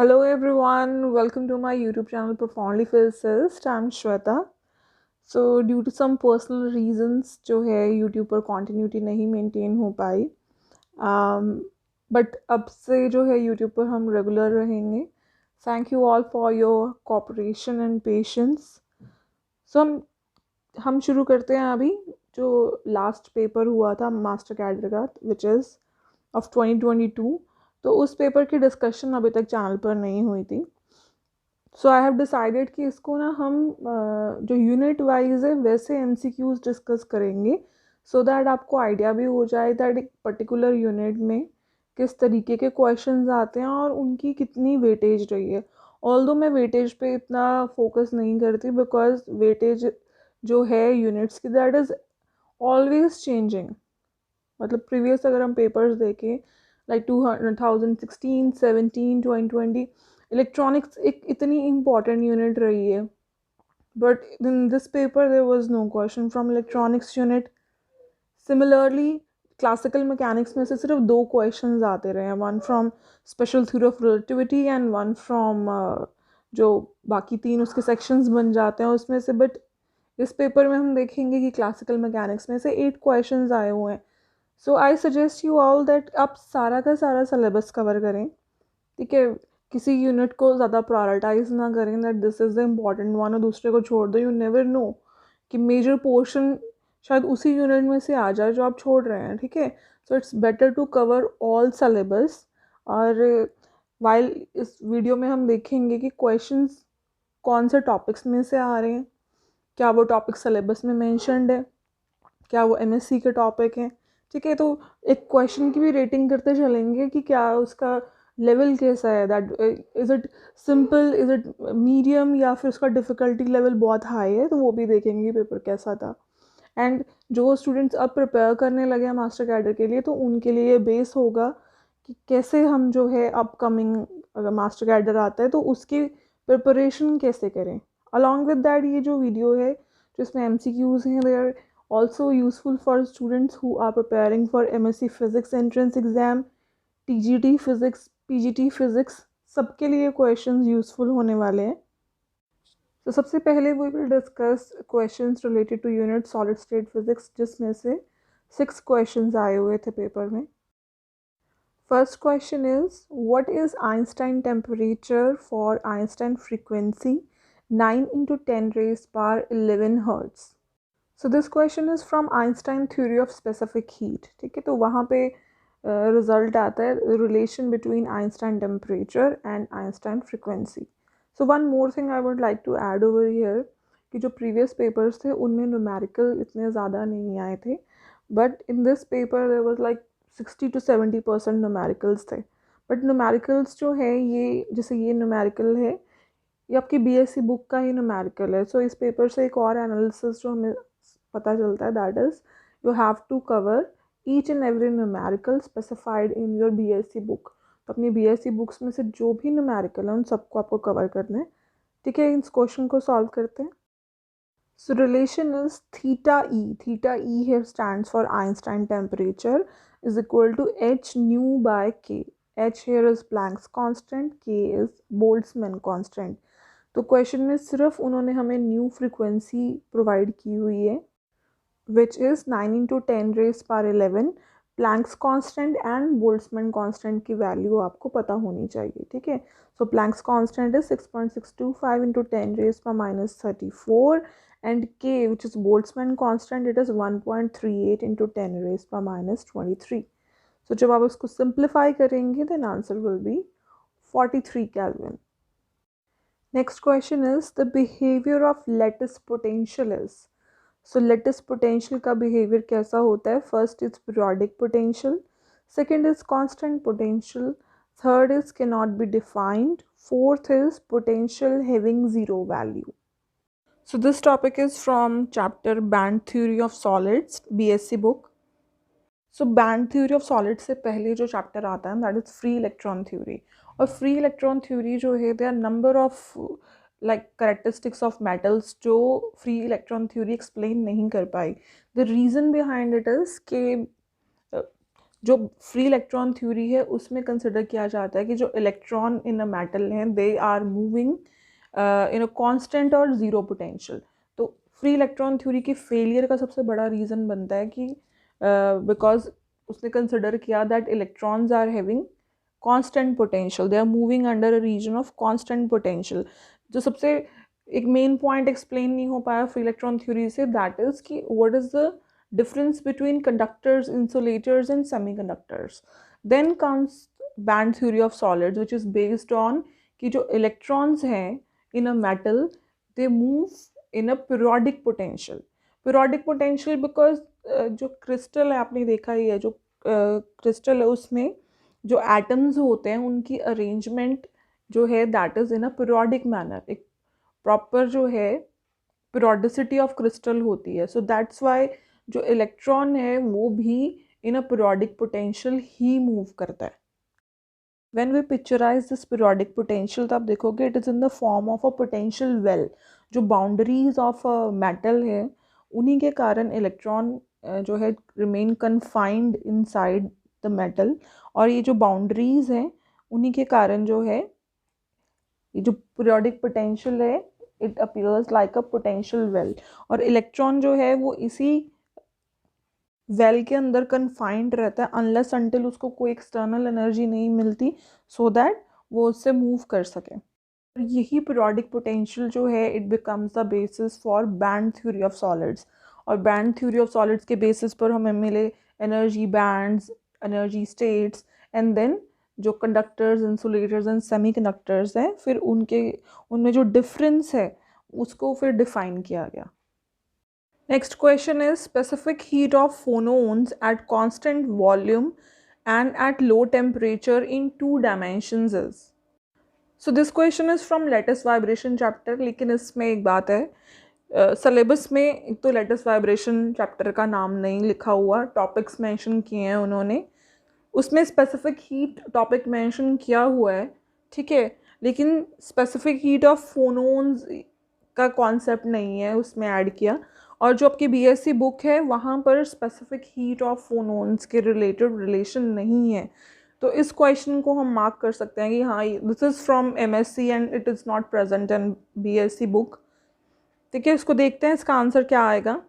Hello everyone, welcome to my YouTube channel Profoundly Physicist. I'm Shweta. So due to some personal reasons जो है YouTube पर continuity नहीं maintain हो पाई, but अब से जो है YouTube पर हम regular रहेंगे. Thank you all for your cooperation and patience. So हम शुरू करते हैं अभी जो लास्ट पेपर हुआ था मास्टर कैडर का which is of 2022. तो उस पेपर की डिस्कशन अभी तक चैनल पर नहीं हुई थी. सो आई हैव डिसाइडेड कि इसको ना हम जो यूनिट वाइज है वैसे एमसीक्यूज डिस्कस करेंगे सो दैट आपको आइडिया भी हो जाए दैट एक पर्टिकुलर यूनिट में किस तरीके के क्वेश्चंस आते हैं और उनकी कितनी वेटेज रही है. ऑल्दो मैं वेटेज पे इतना फोकस नहीं करती बिकॉज वेटेज जो है यूनिट्स की दैट इज़ ऑलवेज चेंजिंग. मतलब प्रीवियस अगर हम पेपर्स देखें लाइक 2016, 17, 2020 इलेक्ट्रॉनिक्स एक इतनी इम्पॉर्टेंट यूनिट रही है but in this paper there was no question from electronics unit. Similarly classical mechanics में से सिर्फ 2 क्वेश्चंस आते रहे हैं, one from special theory of relativity and one from जो बाकी 3 उसके सेक्शंस बन जाते हैं उसमें से. बट इस पेपर में हम देखेंगे कि क्लासिकल मैकेनिक्स में से 8 क्वेश्चंस आए हुए हैं. So I suggest you all that आप सारा का सारा सिलेबस कवर करें, ठीक है. किसी यूनिट को ज़्यादा प्रायोरिटाइज ना करें that this is the important one और दूसरे को छोड़ दो. यू नेवर नो कि मेजर पोर्शन शायद उसी यूनिट में से आ जाए जो आप छोड़ रहे हैं, ठीक है. So it's better to cover all syllabus. और वाइल इस वीडियो में हम देखेंगे कि क्वेश्चंस कौन से टॉपिक्स में से आ रहे हैं, क्या वो टॉपिक सिलेबस में मेंशन्ड है, क्या वो एमएससी के टॉपिक हैं, ठीक है. तो एक क्वेश्चन की भी रेटिंग करते चलेंगे कि क्या उसका लेवल कैसा है, that is it simple, is it medium, या फिर उसका डिफ़िकल्टी लेवल बहुत हाई है. तो वो भी देखेंगे पेपर कैसा था. एंड जो स्टूडेंट्स अब प्रिपेयर करने लगे हैं मास्टर कैडर के लिए तो उनके लिए बेस होगा कि कैसे हम जो है अपकमिंग अगर मास्टर कैडर आता है तो उसकी प्रिपरेशन कैसे करें. अलॉन्ग विद दैट ये जो वीडियो है जिसमें MCQs हैं they are also useful for students who are preparing for MSc Physics entrance exam, TGT Physics, PGT Physics, सबके लिए क्वेश्चंस यूजफुल होने वाले हैं. तो सबसे पहले we will discuss questions related to unit solid state physics जिसमें से 6 questions आए हुए थे पेपर में. First question is what is Einstein temperature for Einstein frequency 9 into 10 raised power 11 hertz. So this question is from Einstein theory of specific heat, ठीक है. तो वहाँ पे रिजल्ट आता है relation between Einstein temperature and Einstein frequency. So one more thing I would like to add over here कि जो previous papers थे उनमें न्यूमेरिकल इतने ज़्यादा नहीं आए थे but in this paper there was like 60 to 70% numericals थे. बट न्यूमेरिकल्स जो है ये जैसे ये न्यूमेरिकल है ये आपकी BSc बुक का ही न्यूमेरिकल है. सो इस पेपर से एक और एनालिसिस जो हमें पता चलता है that is you have to cover each and every numerical specified in your BSc book. तो अपनी BSc बुक्स में से जो भी न्यूमेरिकल है उन सबको आपको कवर करना है, ठीक है. इस क्वेश्चन को सॉल्व करते हैं. सो relation is theta E here stands for Einstein temperature is equal to h nu by k. h here is Planck's constant, k is Boltzmann constant. तो क्वेश्चन में सिर्फ उन्होंने हमें न्यू फ्रीक्वेंसी प्रोवाइड की हुई है which is 9 into 10 raised power 11. Planck's constant and Boltzmann constant की value आपको पता होनी चाहिए, ठीक है. सो Planck's constant is 6.625 into 10 raised power minus 34 and k which is Boltzmann constant it is 1.38 into 10 raised power minus 23. So जब आप इसको सिंप्लीफाई करेंगे then answer will be 43 Kelvin. Next question is the behavior of lattice potential is. So lattice potential का behavior कैसा होता है. First is periodic potential, second is constant potential, third is cannot be defined, fourth is potential having zero value. So this topic is from chapter band theory of solids BSc book. So band theory of solid से पहले जो chapter आता है that is free electron theory. और free electron theory जो है they are number of like characteristics of metals जो free electron theory explain नहीं कर पाई. The reason behind it is के जो फ्री इलेक्ट्रॉन थ्योरी है उसमें कंसिडर किया जाता है कि जो इलेक्ट्रॉन इन अ मेटल हैं they are moving in a constant और ज़ीरो पोटेंशियल। तो फ्री इलेक्ट्रॉन थ्योरी की फेलियर का सबसे बड़ा रीज़न बनता है कि बिकॉज उसने कंसिडर किया that electrons are having constant potential, they are moving under a region of constant potential. जो सबसे एक मेन पॉइंट एक्सप्लेन नहीं हो पाया फ्री इलेक्ट्रॉन थ्योरी से, दैट इज कि what is the difference between conductors, insulators and semiconductors. Then comes band theory of solids, which is based on कि जो electrons हैं in a metal they move in a periodic potential. Periodic potential because जो crystal है आपने देखा ही है, जो crystal है उसमें जो atoms होते हैं उनकी arrangement जो है that is in a periodic manner, एक proper जो है periodicity of crystal होती है. So that's why जो इलेक्ट्रॉन है वो भी इन अ पीरियोडिक पोटेंशियल ही मूव करता है. When we picturise this periodic potential तो आप देखोगे it is in the form of a potential well. जो बाउंड्रीज ऑफ अ मेटल है उन्हीं के कारण इलेक्ट्रॉन जो है remain confined inside the metal, और ये जो बाउंड्रीज हैं उन्हीं के कारण जो है ये जो पीरियोडिक पोटेंशियल है it appears like a potential well. और इलेक्ट्रॉन जो है वो इसी वेल के अंदर कन्फाइंड रहता है अनलेस अनटिल उसको कोई एक्सटर्नल एनर्जी नहीं मिलती सो दैट वो उससे मूव कर सके. यही पीरियोडिक पोटेंशियल जो है it becomes the basis for band theory of solids. और बैंड थ्योरी ऑफ सॉलिड्स के बेसिस पर हमें मिले energy bands, energy states, and then जो कंडक्टर्स, इंसुलेटर्स एंड सेमीकंडक्टर्स हैं फिर उनमें जो डिफरेंस है उसको फिर डिफाइन किया गया. Next question is specific heat of phonemes at constant volume and at low temperature in two dimensions is. So this question is from lattice vibration chapter. लेकिन इसमें एक बात है, सिलेबस में एक तो लेटिस वाइब्रेशन चैप्टर का नाम नहीं लिखा हुआ, टॉपिक्स मेंशन किए हैं उन्होंने, उसमें स्पेसिफिक हीट टॉपिक मेंशन किया हुआ है, ठीक है, लेकिन स्पेसिफिक हीट ऑफ फोनोन्स का कॉन्सेप्ट नहीं है उसमें ऐड किया. और जो आपकी बीएससी बुक है वहाँ पर स्पेसिफिक हीट ऑफ फोनोन्स के रिलेटेड रिलेशन नहीं है. तो इस क्वेश्चन को हम मार्क कर सकते हैं कि हाँ this is from MSc and it is not present in BSc book. ठीक है, इसको देखते हैं इसका आंसर क्या आएगा.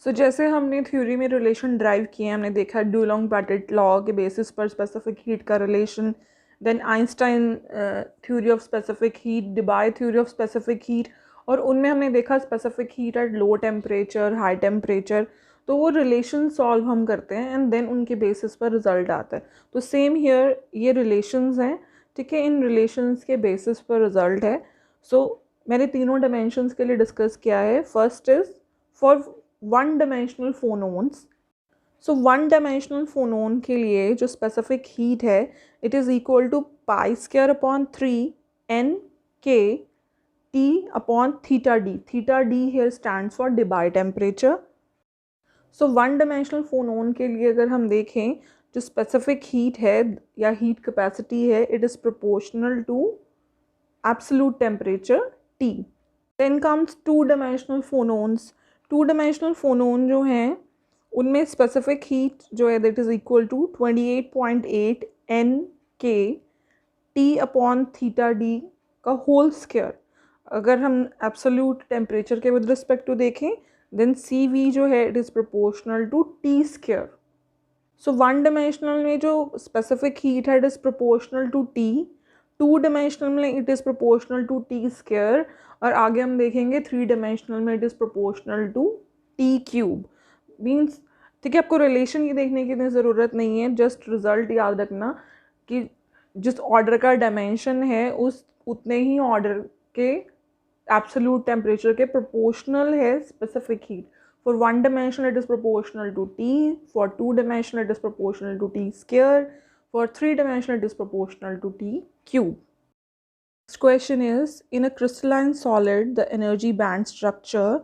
सो जैसे हमने थ्योरी में रिलेशन ड्राइव किए, हमने देखा डुलोंग-पेटिट लॉ के बेसिस पर स्पेसिफिक हीट का relation, then Einstein theory of specific heat, Debye theory of specific heat, और उनमें हमने देखा specific heat at low temperature, high temperature. तो वो रिलेशन सॉल्व हम करते हैं एंड देन उनके बेसिस पर रिजल्ट आता है. तो सेम हियर ये रिलेशंस हैं, ठीक है, इन रिलेशंस के बेसिस पर रिजल्ट है. सो मैंने तीनों डायमेंशंस के लिए डिस्कस किया है. First is for one dimensional phonons. So one dimensional phonon के लिए जो स्पेसिफिक हीट है it is equal to π²/3 Nk T upon theta d. Theta d here stands for Debye temperature. So one dimensional phonon के लिए अगर हम देखें जो स्पेसिफिक हीट है या हीट कैपेसिटी है it is proportional to absolute temperature T. Then comes to dimensional phonons. Two dimensional phonon जो हैं उनमें स्पेसिफिक हीट जो है that is equal to 28.8 Nk T upon theta D का होल स्क्वायर. अगर हम एब्सोल्यूट टेम्परेचर के विद रिस्पेक्ट टू देखें देन सी वी जो है it is proportional to T square. So one dimensional में जो स्पेसिफिक हीट है it is proportional to T, two dimensional में it is proportional to T square, और आगे हम देखेंगे थ्री डायमेंशनल में it is proportional to T cube. Means ठीक है, आपको रिलेशन की देखने की इतनी ज़रूरत नहीं है, जस्ट रिजल्ट याद रखना कि जिस ऑर्डर का डायमेंशन है उस उतने ही ऑर्डर के एब्सोल्यूट टेम्परेचर के प्रोपोर्शनल है specific heat. For one dimension it is proportional to T, for two dimension it is proportional to T square, for three dimension it is proportional to T cube. Next question is, in a crystalline solid the energy band structure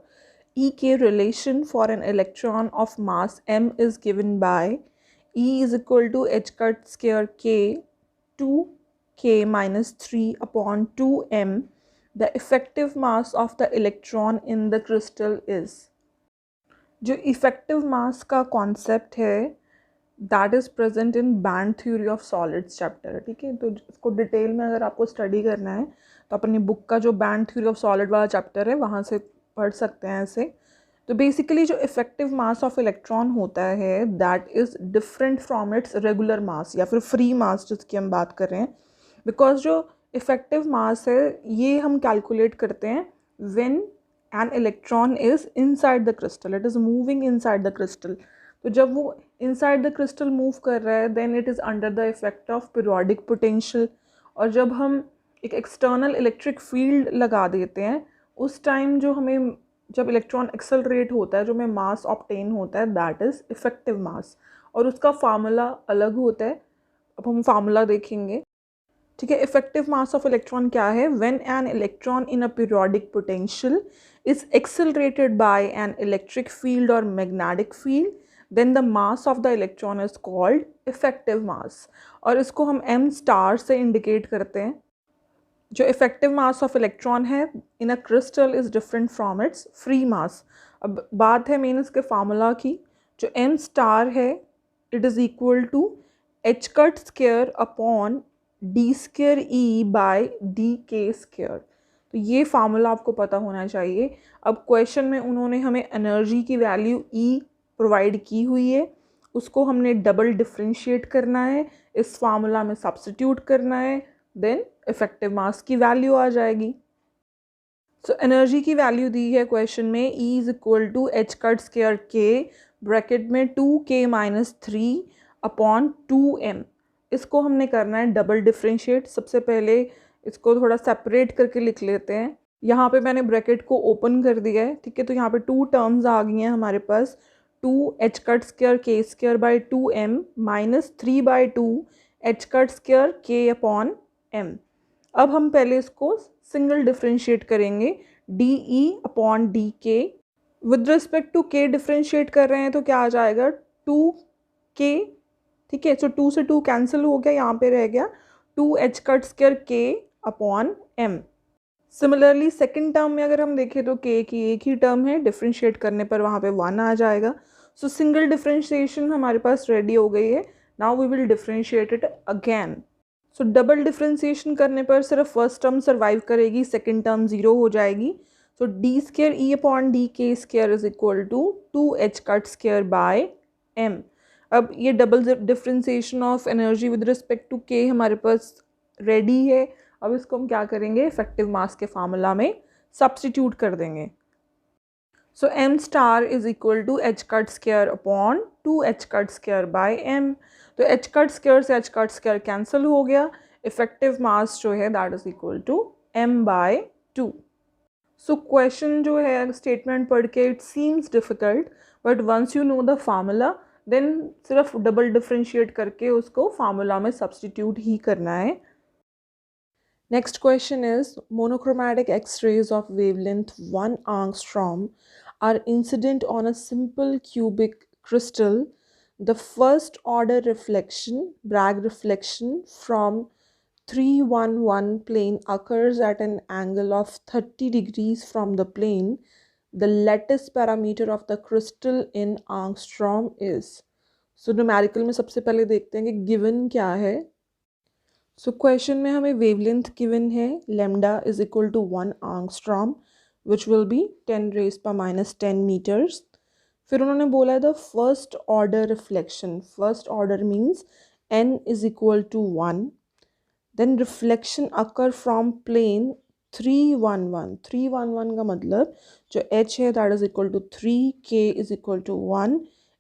EK relation for an electron of mass m is given by E is equal to h cut square k 2k minus 3 upon 2m. The effective mass of the electron in the crystal is. जो effective मास का concept है that is present in band theory of solids chapter, ठीक है। तो इसको detail में अगर आपको स्टडी करना है तो अपनी बुक का जो बैंड थ्योरी ऑफ सॉलिड वाला चैप्टर है वहाँ से पढ़ सकते हैं ऐसे। तो बेसिकली जो इफेक्टिव मास ऑफ इलेक्ट्रॉन होता है that is different from its regular mass या फिर फ्री मास जिसकी हम बात कर रहे हैं। बिकॉज जो इफेक्टिव मास है ये हम कैलकुलेट करते हैं when an electron is inside the crystal, it is moving inside the crystal. तो जब वो इनसाइड द क्रिस्टल मूव कर रहा है then it is under the effect of periodic potential. और जब हम एक एक्सटर्नल इलेक्ट्रिक फील्ड लगा देते हैं उस टाइम जो हमें जब इलेक्ट्रॉन एक्सेलरेट होता है जो हमें मास ऑब्टेन होता है दैट इज़ इफेक्टिव मास। और उसका फार्मूला अलग होता है, अब हम फार्मूला देखेंगे, ठीक है। इफेक्टिव मास ऑफ इलेक्ट्रॉन क्या है? When an electron in a periodic potential is accelerated by an electric field और magnetic field then the mass of the electron is called effective mass. और इसको हम m स्टार से indicate करते हैं। जो इफेक्टिव मास ऑफ इलेक्ट्रॉन है in a crystal is different from its free mass. अब बात है मेन इसके फार्मूला की। जो m स्टार है it is equal to h cut square upon d square e by D K square. तो ये फार्मूला आपको पता होना चाहिए। अब क्वेश्चन में उन्होंने हमें एनर्जी की वैल्यू E प्रोवाइड की हुई है, उसको हमने डबल डिफ्रेंशिएट करना है, इस फार्मूला में सब्स्टिट्यूट करना है, देन इफेक्टिव मास की वैल्यू आ जाएगी। सो एनर्जी की वैल्यू दी है क्वेश्चन में E is equal to h cut square के ब्रैकेट में 2k-3 अपॉन 2m। इसको हमने करना है डबल डिफ्रेंशिएट। सबसे पहले इसको थोड़ा सेपरेट करके लिख लेते हैं। यहाँ पे मैंने ब्रैकेट को ओपन कर दिया है, ठीक है। तो यहाँ पे 2 टर्म्स आ गई हैं हमारे पास, 2h कट स्क्वायर के square by 2m minus 3/2 h cut square k upon m। अब हम पहले इसको सिंगल डिफ्रेंशिएट करेंगे, डी ई अपॉन डी के। विद रिस्पेक्ट टू के डिफ्रेंशिएट कर रहे हैं तो क्या आ जाएगा 2k, ठीक है। सो 2 से 2 कैंसिल हो गया, यहाँ पे रह गया 2h cut square k upon m। Similarly second term में अगर हम देखें तो k की एक ही टर्म है, डिफ्रेंशिएट करने पर वहाँ पे 1 आ जाएगा। सो सिंगल डिफ्रेंशिएशन हमारे पास रेडी हो गई है। Now we will differentiate it again. So double differentiation करने पर सिर्फ फर्स्ट टर्म सर्वाइव करेगी, सेकेंड टर्म 0 हो जाएगी। So D square E upon D K square is equal to 2h cut square by m। अब ये double differentiation of energy with respect to K हमारे पास ready है। अब इसको हम क्या करेंगे, इफेक्टिव मास के फार्मूला में सब्स्टिट्यूट कर देंगे। So m star is equal to h cut square upon 2h cut square by m। तो h कट स्क्वायर से h कट स्क्वायर कैंसिल हो गया। इफेक्टिव मास जो है that is equal to m/2। So question जो है statement पढ़ के it seems difficult, but once you know the formula then सिर्फ डबल डिफ्रेंशिएट करके उसको फार्मूला में सब्स्टिट्यूट ही करना है। Next question is, monochromatic X-rays of wavelength 1 angstrom are incident on a simple cubic crystal. The first order reflection, Bragg reflection from 311 plane occurs at an angle of 30 degrees from the plane. The lattice parameter of the crystal in angstrom is. So numerical में सबसे पहले देखते हैं कि given क्या है। सो question में हमें वेवलेंथ गिवन है, lambda is equal to 1 angstrom which will be 10⁻⁻10 meters. फिर उन्होंने बोला है the first order reflection, first order means n is equal to 1। Then reflection occur from plane 311 का मतलब जो h है that is equal to 3, k is equal to 1,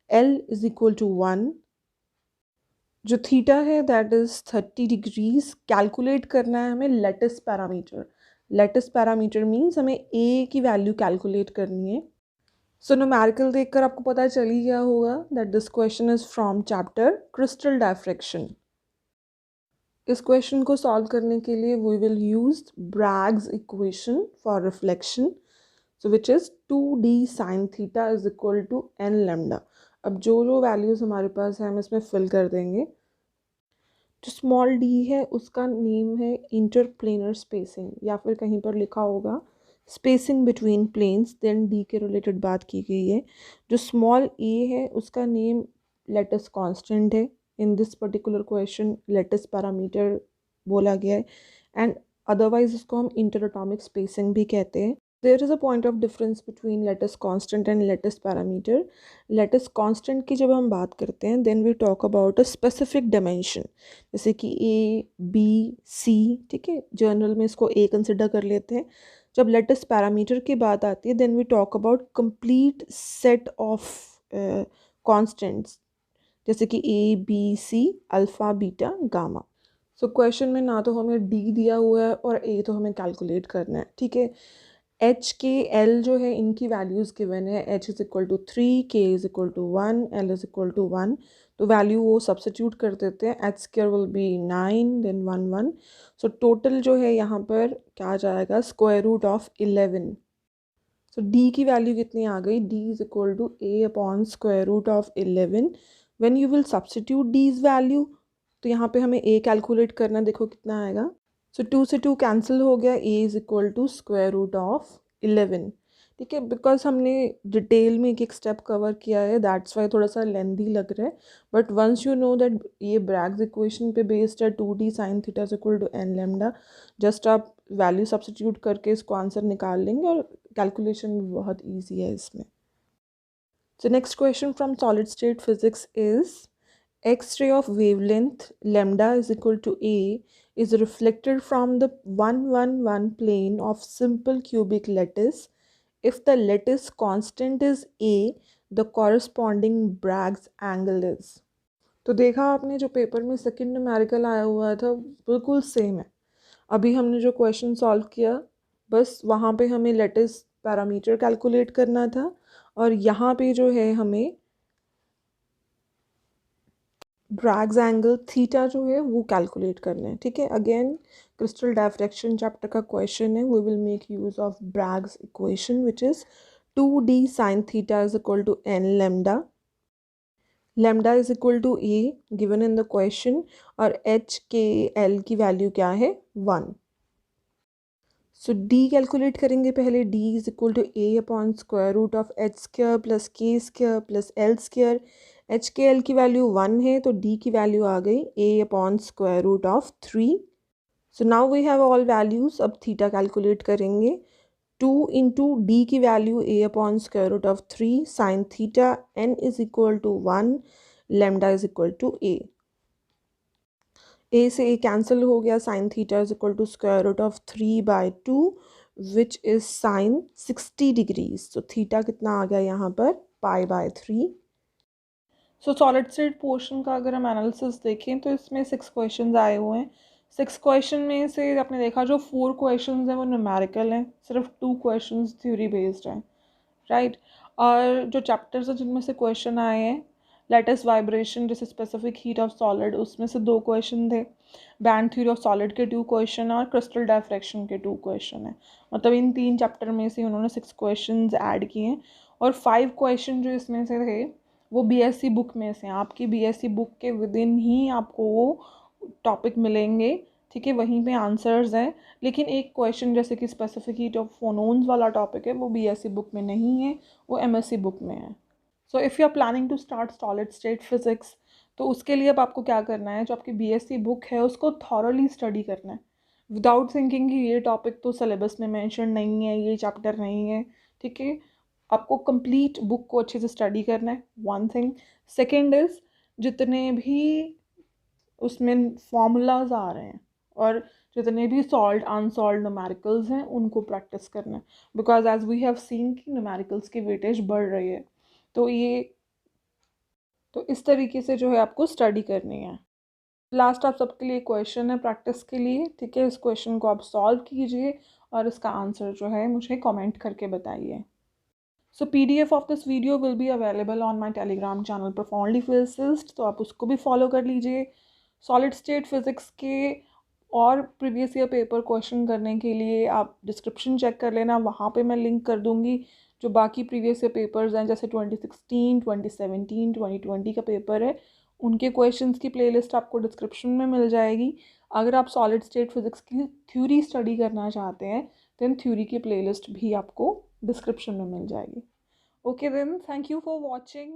l is equal to 1। जो theta है दैट इज़ 30 डिग्रीज। कैलकुलेट करना है हमें lattice parameter. Lattice parameter means हमें ए की वैल्यू कैलकुलेट करनी है। सो न्यूमेरिकल देखकर आपको पता चल ही गया होगा that this question is from chapter crystal diffraction. इस क्वेश्चन को सॉल्व करने के लिए we will use Bragg's equation for reflection, so which is 2d sin theta is equal to n lambda. अब जो वैल्यूज़ हमारे पास है हम इसमें फिल कर देंगे। जो स्मॉल d है उसका नेम है इंटरप्लेनर स्पेसिंग, या फिर कहीं पर लिखा होगा spacing between planes, then d के रिलेटेड बात की गई है। जो स्मॉल a है उसका नेम लेटिस कांस्टेंट है, in this particular question lattice parameter बोला गया है, एंड अदरवाइज इसको हम इंटरएटॉमिक स्पेसिंग भी कहते हैं. There is a point of difference between lattice constant and lattice parameter. Lattice constant की जब हम बात करते हैं then we talk about a specific dimension, जैसे कि ए बी सी, ठीक है, जर्नल में इसको ए कंसिडर कर लेते हैं. जब लेटिस पैरामीटर की बात आती है then we talk about complete set of constants, जैसे कि a b c alpha beta gamma. So question में ना तो हमें डी दिया हुआ है और ए तो हमें कैलकुलेट करना है, ठीक है. एच के एल जो है इनकी वैल्यूज़ गिवन है, h is equal to 3, k is equal to 1, l is equal to 1. तो वैल्यू वो सब्स्टिट्यूट कर देते हैं. एच स्क्वायर विल बी 9 देन 1 1. सो टोटल जो है यहाँ पर क्या आ जाएगा, square root of 11. So d की वैल्यू कितनी आ गई, d is equal to A upon square root of 11. When you will substitute Ds value, तो यहाँ पे हमें ए कैलकुलेट करना, देखो कितना आएगा. सो 2 से 2 कैंसिल हो गया, a is equal to square root of 11. ठीक है, बिकॉज हमने डिटेल में एक एक स्टेप कवर किया है दैट्स वाई थोड़ा सा लेंदी लग रहा है. But once you know that ये ब्रैग्स इक्वेशन पे बेस्ड है, 2d sine theta is equal to N lambda, just आप वैल्यू सब्स्टिट्यूट करके इसको आंसर निकाल लेंगे और कैलकुलेशन भी बहुत ईजी है इसमें. So next question from solid state physics is X-ray of wavelength lambda is equal to A is reflected from the 111 plane of simple cubic lattice. If the lattice constant is A, the corresponding Bragg's angle is. तो देखा आपने जो paper में second numerical आया हुआ था बिल्कुल same है. अभी हमने जो क्वेश्चन सॉल्व किया बस वहाँ पे हमें लेटिस पैरामीटर कैलकुलेट करना था और यहाँ पे जो है हमें ब्रैग्स एंगल थीटा जो है वो कैलकुलेट करना है. ठीक है, अगेन क्रिस्टल डायफ्रैक्शन चैप्टर का क्वेश्चन है. We will make use of Bragg's equation which is 2d sine theta is equal to N lambda. Lambda is equal to A given in the question और H K L की value क्या है 1. So D calculate करेंगे पहले. D is equal to A upon square root of H square plus K square plus L square. H K L की value 1 है तो D की वैल्यू आ गई a upon square root of 3. So now we have all values. अब theta calculate करेंगे. 2 into D की value a upon square root of 3 sine theta and is equal to 1 lambda is equal to a. A से a cancel हो गया. Sine theta is equal to square root of 3/2 which is sine 60 degrees. तो theta कितना आ गया यहाँ पर π/3. सो solid state portion का अगर हम एनालिसिस देखें तो इसमें 6 क्वेश्चन आए हुए हैं. 6 क्वेश्चन में से आपने देखा जो 4 क्वेश्चन हैं वो न्यूमेरिकल हैं, सिर्फ 2 क्वेश्चन थ्योरी बेस्ड हैं, राइट. और जो चैप्टर्स हैं जिनमें से क्वेश्चन आए हैं, लेटिस वाइब्रेशन जैसे स्पेसिफिक हीट ऑफ सॉलिड, उसमें से 2 क्वेश्चन थे. बैंड थ्योरी ऑफ सॉलिड के 2 क्वेश्चन और क्रिस्टल डायफ्रैक्शन के 2 क्वेश्चन हैं. मतलब इन 3 चैप्टर में से उन्होंने 6 क्वेश्चन ऐड किए हैं और 5 क्वेश्चन जो इसमें से थे वो बीएससी बुक में से. आपकी बीएससी बुक के विद इन ही आपको वो टॉपिक मिलेंगे, ठीक है, वहीं पे आंसर्स हैं. लेकिन एक क्वेश्चन जैसे कि स्पेसिफिक हीट ऑफ फोनोन्स वाला टॉपिक है वो बीएससी बुक में नहीं है, वो एमएससी बुक में है. So if you are planning to start solid state physics तो उसके लिए अब आपको क्या करना है, जो आपकी बीएससी बुक है उसको थॉरली स्टडी करना है विदाउट थिंकिंग कि ये टॉपिक तो सिलेबस में मेंशन नहीं है, ये चैप्टर नहीं है. ठीक है, आपको कंप्लीट बुक को अच्छे से स्टडी करना है, वन थिंग. सेकेंड इज़ जितने भी उसमें फॉर्मूलाज आ रहे हैं और जितने भी सॉल्व अनसॉल्व न्यूमेरिकल्स हैं उनको प्रैक्टिस करना है. Because as we have seen कि न्यूमेरिकल्स की वेटेज बढ़ रही है, तो इस तरीके से जो है आपको स्टडी करनी है. लास्ट आप सबके लिए क्वेश्चन है प्रैक्टिस के लिए, ठीक है. इस क्वेश्चन को आप सॉल्व कीजिए और इसका आंसर जो है मुझे कमेंट करके बताइए. सो PDF of this video will be available on my Telegram channel profoundly physicist, तो आप उसको भी फॉलो कर लीजिए. सॉलिड स्टेट फिजिक्स के और प्रीवियस ईयर पेपर क्वेश्चन करने के लिए आप डिस्क्रिप्शन चेक कर लेना, वहाँ पे मैं लिंक कर दूँगी. जो बाकी प्रीवियस ईयर पेपर्स हैं जैसे 2016, 2017, 2020 का पेपर है उनके क्वेश्चंस की प्लेलिस्ट आपको डिस्क्रिप्शन में मिल जाएगी. अगर आप सॉलिड स्टेट फिजिक्स की थ्योरी स्टडी करना चाहते हैं देन थ्योरी की प्लेलिस्ट भी आपको डिस्क्रिप्शन में मिल जाएगी. Okay then, thank you for watching.